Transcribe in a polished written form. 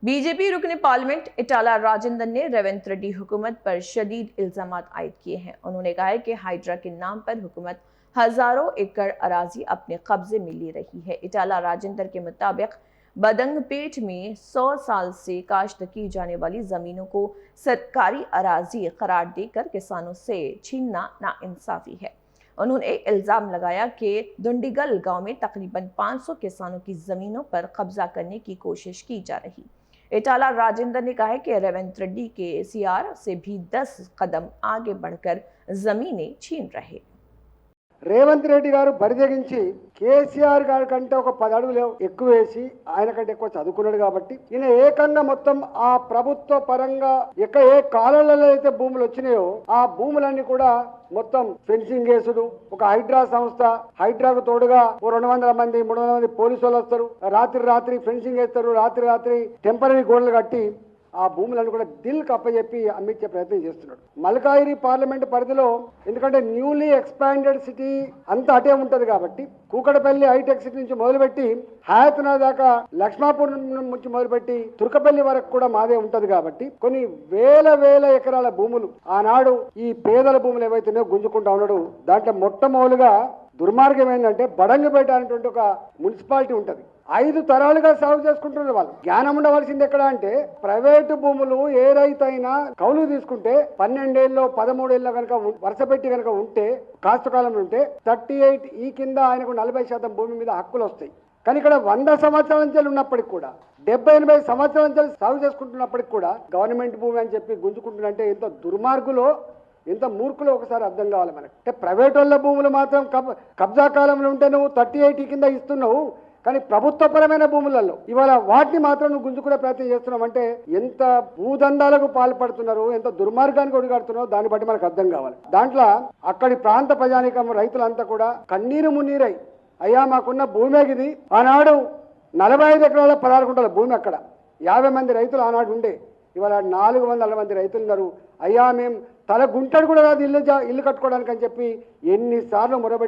BJP रुकने parliament Itala Rajendra ने रेवंत रेड्डी हुकूमत पर शदीद इल्जाम आयद किए हैं। उन्होंने कहा है कि हाइड्रा के नाम पर हुकूमत हजारों एकड़ अराजी अपने कब्जे में ले रही है। इटाला राजेंद्र के मुताबिक बदंगपेट में 100 साल से काश्त की जाने वाली जमीनों को सरकारी अराजी करार देकर किसानों से छीनना नाइंसाफी है। उन्होंने इल्जाम लगाया कि दुंडीगल गांव में तकरीबन 500 किसानों की जमीनों पर कब्जा करने की कोशिश की जा रही। इटाला राजेंद्र ने कहा है कि रेवंत रेड्डी के सीआर से भी 10 कदम आगे बढ़कर जमीनें छीन रहे। రేవంత్ రెడ్డి గారు బరిదెగించి కేసీఆర్ గారి కంటే ఒక 10 అడుగులు ఎక్కువ వేసి ఆయన కంటే ఎక్కువ చదువుకున్నాడు కాబట్టి ఈయన ఏకంగా మొత్తం ఆ ప్రభుత్వ పరంగా ఏ కాలంలో అయితే భూములు వచ్చినాయో ఆ భూములన్నీ కూడా మొత్తం ఫెన్సింగ్ చేసుడు, ఒక హైడ్రా సంస్థ, హైడ్రాకు తోడుగా 200 మంది 300 మంది పోలీసు వాళ్ళు వస్తారు, రాత్రి ఫెన్సింగ్ వేస్తారు, రాత్రి టెంపరీ గోడలు కట్టి ఆ భూములను కూడా దిల్ కప్పచెప్పి అమ్మించే ప్రయత్నం చేస్తున్నాడు. మల్కాయిరి పార్లమెంట్ పరిధిలో ఎందుకంటే న్యూలీ ఎక్స్పాండెడ్ సిటీ అంతా అటే ఉంటది కాబట్టి కూకటపల్లి హైటెక్ సిటీ నుంచి మొదలుపెట్టి హయాత్నగర్ దాకా లక్ష్మాపూర్ నుంచి మొదలుపెట్టి తుర్కపల్లి వరకు కూడా మాదే ఉంటది కాబట్టి కొన్ని వేల ఎకరాల భూములు ఆనాడు ఈ పేదల భూములు ఏవైతున్నాయో గుంజుకుంటా ఉన్నాడు. దాంట్లో మొట్టమొదలుగా దుర్మార్గం ఏంటంటే బడంగపేట అనేటువంటి ఒక మున్సిపాలిటీ ఉంటది. 5 తరాలుగా సాగు చేసుకుంటున్నారు. వాళ్ళు జ్ఞానం ఉండవలసింది ఎక్కడ అంటే ప్రైవేటు భూములు ఏ రైతు అయినా కౌలు తీసుకుంటే 12 ఏళ్ళలో 13 ఏళ్ళలో కనుక వరుస పెట్టి కనుక ఉంటే కాస్తకాలంలో ఉంటే 38 ఈ కింద ఆయనకు 40% భూమి మీద హక్కులు వస్తాయి. కానీ ఇక్కడ 100 సంవత్సరాల నుంచి ఉన్నప్పటికి కూడా 70-80 సంవత్సరాల నుంచి సాగు చేసుకుంటున్నప్పటికి కూడా గవర్నమెంట్ భూమి అని చెప్పి గుంజుకుంటున్నంటే ఎంత దుర్మార్గులో ఎంత మూర్ఖులో ఒకసారి అర్థం కావాలి మనకి. అంటే ప్రైవేట్ వాళ్ళ భూములు మాత్రం కబ్జా కాలంలో ఉంటే నువ్వు 38 కింద ఇస్తున్నావు, కానీ ప్రభుత్వపరమైన భూములలో ఇవాళ వాటిని మాత్రం నువ్వు గుంజుకునే ప్రయత్నం చేస్తున్నావు అంటే ఎంత భూదందాలకు పాల్పడుతున్నారు, ఎంత దుర్మార్గానికి ఒడిగడుతున్నారో దాన్ని బట్టి మనకు అర్థం కావాలి. దాంట్లో అక్కడి ప్రాంత ప్రజానికం రైతులంతా కూడా కన్నీరు మున్నీరై అయ్యా మాకున్న భూమే ఇది, ఆనాడు 45 ఎకరాల 16 గుంటల భూమి, అక్కడ 50 మంది రైతులు ఆనాడు ఉండే, ఇవాళ 400 మంది రైతులు ఉన్నారు. అయ్యా మేము తల గుంటడు కూడా ఇల్లు కట్టుకోవడానికి అని చెప్పి ఎన్నిసార్లు మొరబెట్టు